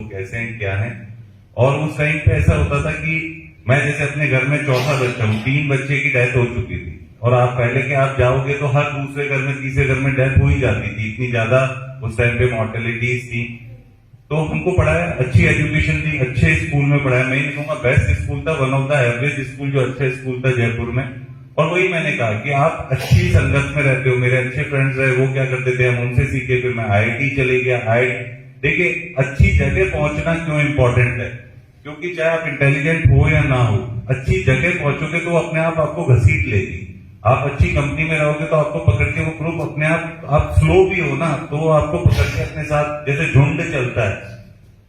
लोग कैसे हैं क्या है। और उस टाइम पे ऐसा होता था कि मैं जैसे अपने घर में चौथा बच्चा हूँ, 3 बच्चे की डेथ हो चुकी थी, और आप पहले के आप जाओगे तो हर दूसरे घर में तीसरे घर में डेथ हो ही जाती थी, इतनी ज्यादा उस टाइम पे मॉर्टेलिटीज थी। तो हमको पढ़ाया, अच्छी एजुकेशन थी, अच्छे स्कूल में पढ़ाया, मैं नहीं कहूंगा बेस्ट स्कूल था, one of the average school जो अच्छा स्कूल था जयपुर में। और वही मैंने कहा कि आप अच्छी संगत में रहते हो, मेरे अच्छे फ्रेंड्स रहे, वो क्या करते थे हम उनसे सीखे, फिर मैं IIT चले गया। देखिए अच्छी जगह पहुंचना क्यों इंपॉर्टेंट है, क्योंकि चाहे आप इंटेलिजेंट हो या ना हो, अच्छी जगह पहुंचोगे तो अपने आप आपको घसीट लेगी। आप अच्छी कंपनी में रहोगे तो आपको पकड़ के वो ग्रुप अपने आप स्लो भी हो ना तो आपको पकड़ के अपने साथ, जैसे झुंड चलता है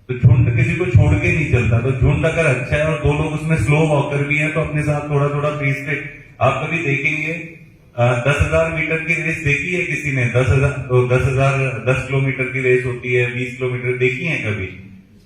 तो झुंड किसी को छोड़ के नहीं चलता, तो झुंड अगर अच्छा है और 2 लोग उसमें स्लो वॉकर भी हैं तो अपने साथ थोड़ा थोड़ा पेस पे। आप कभी देखेंगे 10,000 मीटर की रेस देखी है किसी ने? 10 किलोमीटर की रेस होती है, 20 किलोमीटर देखी है कभी?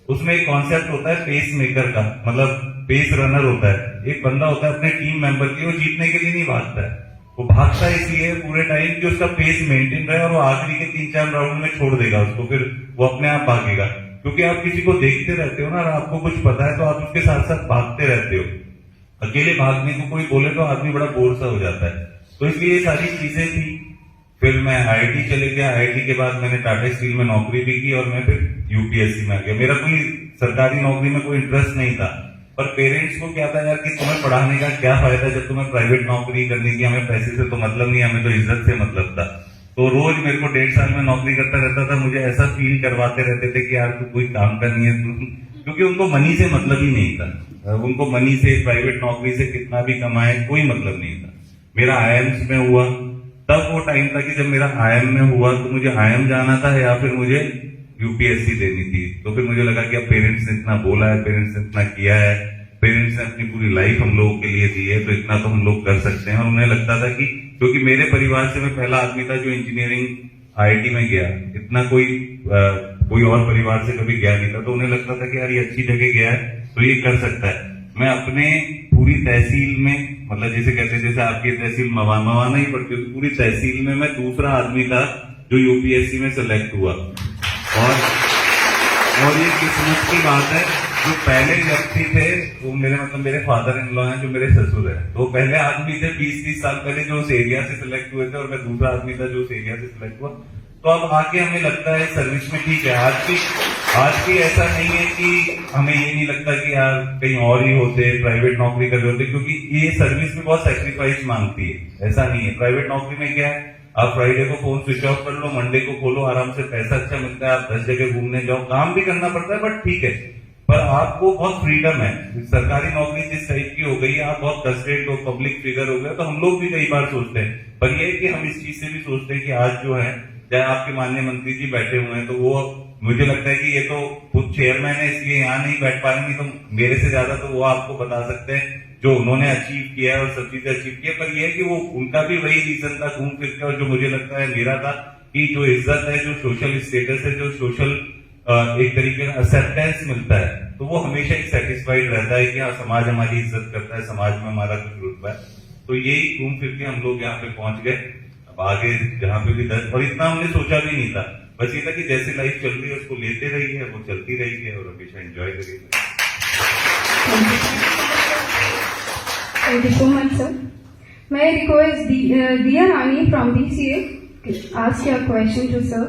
उसमें एक कॉन्सेप्ट होता है पेस मेकर का, मतलब पेस रनर होता है, एक बंदा होता है अपने टीम मेंबर की, वो जीतने के लिए नहीं भागता है, वो भागता है इसलिए पूरे टाइम कि उसका पेस मेंटेन रहे और वो आखिरी के 3-4 राउंड में छोड़ देगा उसको, फिर वो अपने आप भागेगा। क्योंकि आप किसी को देखते रहते हो ना और आपको कुछ पता है तो आप उसके साथ साथ भागते रहते हो। अकेले भागने को कोई बोले तो आदमी बड़ा बोर सा हो जाता है, तो इसलिए ये सारी चीजें थी। फिर मैं IIT चले गया, IIT के बाद मैंने टाटा स्टील में नौकरी भी की और मैं फिर UPSC में आ गया। मेरा कोई सरकारी नौकरी में कोई इंटरेस्ट नहीं था, पर पेरेंट्स को क्या था यार कि तुम्हें पढ़ाने का क्या फायदा जब तुम्हें प्राइवेट नौकरी करने की, हमें पैसे से तो मतलब नहीं, हमें तो इज्जत से मतलब था। तो रोज मेरे को 1.5 साल में नौकरी करता रहता था, मुझे ऐसा फील करवाते रहते थे कि यार तू कोई काम का नहीं है, क्योंकि उनको मनी से मतलब ही नहीं था, उनको मनी से, प्राइवेट नौकरी से कितना भी कमाए कोई मतलब नहीं था। मेरा IIMs में हुआ, तब वो टाइम था कि जब मेरा IIM में हुआ तो मुझे IIM जाना था या फिर मुझे UPSC देनी थी। तो फिर मुझे लगा कि अब पेरेंट्स ने इतना बोला है, पेरेंट्स ने इतना किया है, पेरेंट्स ने अपनी पूरी लाइफ हम लोगों के लिए दी है, तो इतना तो हम लोग कर सकते हैं। और उन्हें लगता था कि क्योंकि मेरे परिवार से मैं पहला आदमी था जो इंजीनियरिंग IIT में गया, इतना कोई और परिवार से कभी गया नहीं था, तो उन्हें लगता था कि यार ये अच्छी जगह गया है तो ये कर सकता है। मैं अपने पूरी तहसील में, मतलब जैसे कहते हैं जैसे आपकी तहसील मवाना ही पड़ती है, पूरी तहसील में मैं दूसरा आदमी था जो UPSC में सिलेक्ट हुआ। और ये किस्मत की बात है, जो पहले व्यक्ति थे वो मेरे फादर इन लॉ हैं, जो मेरे ससुर है, तो पहले आदमी थे 20-30 साल पहले जो उस एरिया से सिलेक्ट हुए थे, और मैं दूसरा आदमी था जो उस एरिया से सिलेक्ट हुआ। तो अब आके हमें लगता है सर्विस में ठीक है। आज की ऐसा नहीं है कि हमें ये नहीं लगता कि यार कहीं और ही होते, प्राइवेट नौकरी कर रहे होते, क्योंकि ये सर्विस में बहुत सेक्रीफाइस मांगती है। ऐसा नहीं है, प्राइवेट नौकरी में क्या है, आप फ्राइडे को फोन स्विच ऑफ कर लो, मंडे को खोलो, आराम से पैसा अच्छा मिलता है, आप 10 जगह घूमने जाओ, काम भी करना पड़ता है बट ठीक है, पर आपको बहुत फ्रीडम है। सरकारी नौकरी जिस टाइप की हो गई है, आप बहुत फ्रस्ट्रेट हो, पब्लिक फिगर हो गए, तो हम लोग भी कई बार सोचते हैं। पर ये कि हम इस चीज से भी सोचते हैं कि आज जो है, चाहे आपके माननीय मंत्री जी बैठे हुए हैं, तो वो मुझे लगता है कि ये तो खुद चेयरमैन है इसलिए यहाँ नहीं बैठ पा रहे, नहीं तो मेरे से ज्यादा तो वो आपको बता सकते हैं जो उन्होंने अचीव किया है और सब चीजें अचीव की है। पर ये है कि वो उनका भी वही रीजन था घूम फिर के, और जो मुझे लगता है मेरा था कि जो इज्जत है, जो सोशल स्टेटस है, जो सोशल एक तरीके का एक्सेप्टेंस मिलता है, तो वो हमेशा ही सेटिस्फाइड रहता है कि हाँ समाज हमारी इज्जत करता है, समाज में हमारा कुछ रुतबा है। तो यही घूम फिर के हम लोग यहाँ पे पहुंच गए। अब आगे जहाँ पे भी और इतना हमने सोचा भी नहीं था, बस ये था कि जैसे लाइफ चल रही है उसको लेते रही है, वो चलती रही है और हमेशा एंजॉय करिए। Thank you so much, sir. May I request Diya Rani from BCA to ask your question to sir.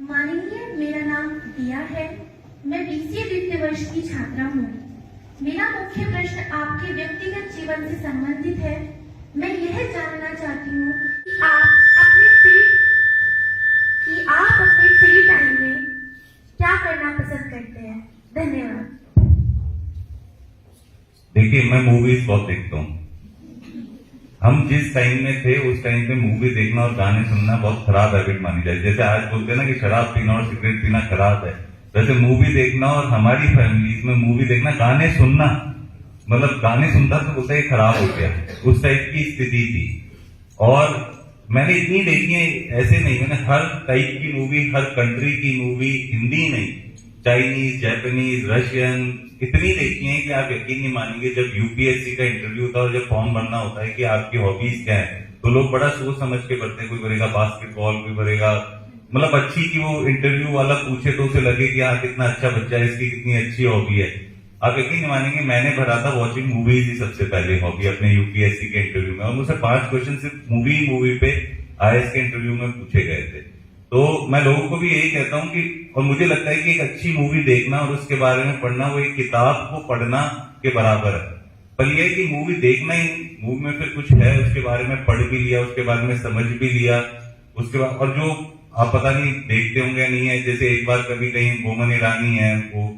माननीय, मेरा नाम दिया है, मैं BCA द्वितीय वर्ष की छात्रा हूँ। मेरा मुख्य प्रश्न आपके व्यक्तिगत जीवन से संबंधित है। मैं यह जानना चाहती हूँ कि आप अपने फ्री टाइम में क्या करना पसंद करते हैं। धन्यवाद। देखिए, मैं मूवीज बहुत देखता हूँ। हम जिस टाइम में थे उस टाइम पे मूवी देखना और गाने सुनना बहुत खराब हैबिट मानी जाए। जैसे आज बोलते हैं ना कि शराब पीना और सिगरेट पीना खराब है, वैसे मूवी देखना और हमारी फैमिली में मूवी देखना, गाने सुनना, मतलब गाने सुनता तो बोलता है खराब हो गया, उस टाइप की स्थिति थी। और मैंने इतनी देखी है, ऐसे नहीं, मैंने हर टाइप की मूवी, हर कंट्री की मूवी, हिंदी नहीं, चाइनीज, जापानीज, रशियन, इतनी देखी है कि आप यकीन नहीं मानेंगे। जब UPSC का इंटरव्यू था और जब फॉर्म भरना होता है कि आपकी हॉबीज क्या है, तो लोग बड़ा सोच समझ के भरते हैं। कोई भरेगा बास्केटबॉल, कोई भरेगा मतलब अच्छी कि वो इंटरव्यू वाला पूछे तो उसे लगे कि हाँ कितना अच्छा बच्चा है, इसकी कितनी अच्छी हॉबी है। आप यकीन नहीं मानेंगे, मैंने भरा था वॉचिंग मूवीज ही सबसे पहले हॉबी अपने यूपीएससी के इंटरव्यू में, और मुझसे 5 क्वेश्चन सिर्फ मूवी पे आईएएस के इंटरव्यू में पूछे गए थे। तो मैं लोगों को भी यही कहता हूँ कि, और मुझे लगता है कि एक अच्छी मूवी देखना और उसके बारे में पढ़ना वो एक किताब को पढ़ना के बराबर है। पर यह है कि मूवी देखना ही, मूवी में फिर कुछ है उसके बारे में पढ़ भी लिया, उसके बारे में समझ भी लिया, उसके बाद और जो आप पता नहीं देखते होंगे या नहीं है, जैसे एक बार कभी कहीं बोमन ईरानी है वो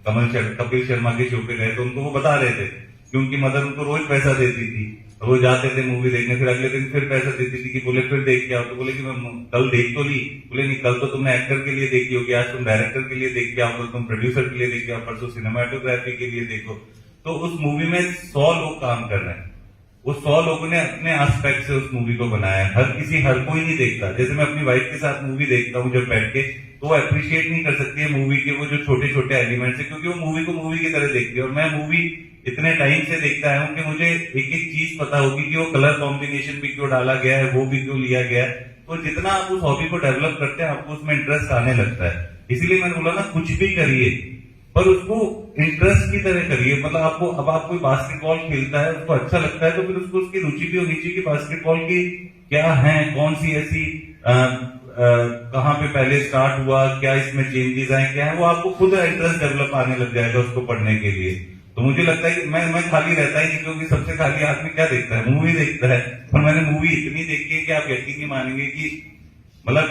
कपिल शर्मा के शो पे गए तो उनको वो बता रहे थे कि उनकी मदर उनको रोज पैसा देती थी, वो जाते थे मूवी देखने, फिर अगले दिन फिर पैसा देती थी कि बोले फिर देख के आओ, तो बोले कि मैं कल देख तो ली, बोले नहीं कल तो तुमने एक्टर के लिए देखी होगी, आज तुम डायरेक्टर के लिए देख के आओ, कल तुम प्रोड्यूसर के लिए देख के आओ, परसों सिनेमाटोग्राफी के लिए देखो। तो उस मूवी में 100 लोग काम कर रहे हैं, वो 100 लोगों ने अपने एस्पेक्ट से उस मूवी को बनाया है। हर कोई नहीं देखता। जैसे मैं अपनी वाइफ के साथ मूवी देखता हूँ जब बैठ के, तो वो अप्रिशिएट नहीं कर सकती है मूवी के वो जो छोटे छोटे एलिमेंट्स है, क्योंकि वो मूवी को मूवी की तरह देखती है। और मैं मूवी इतने टाइम से देखता आया हूँ कि मुझे एक एक चीज पता होगी कि वो कलर कॉम्बिनेशन भी क्यों डाला गया है, वो भी क्यों लिया गया है। तो जितना आप उस हॉबी को डेवलप करते हैं आपको उसमें इंटरेस्ट आने लगता है। इसीलिए मैंने बोला ना, कुछ भी करिए पर उसको इंटरेस्ट की तरह करिए। मतलब आपको, अब आप कोई बास्केटबॉल खेलता है, उसको अच्छा लगता है, तो फिर उसको उसकी रुचि भी होनी चाहिए कि बास्केटबॉल की क्या है, कौन सी ऐसी कहाँ पे पहले स्टार्ट हुआ, क्या इसमें चेंजेस आए, क्या है, वो आपको खुद इंटरेस्ट डेवलप आने लग जाएगा उसको पढ़ने के लिए। तो मुझे लगता है कि मैं खाली रहता ही नहीं, क्योंकि सबसे खाली आदमी क्या देखता है, मूवी देखता है। और मैंने मूवी इतनी देखी है कि आप यकीन नहीं मानेंगे कि मतलब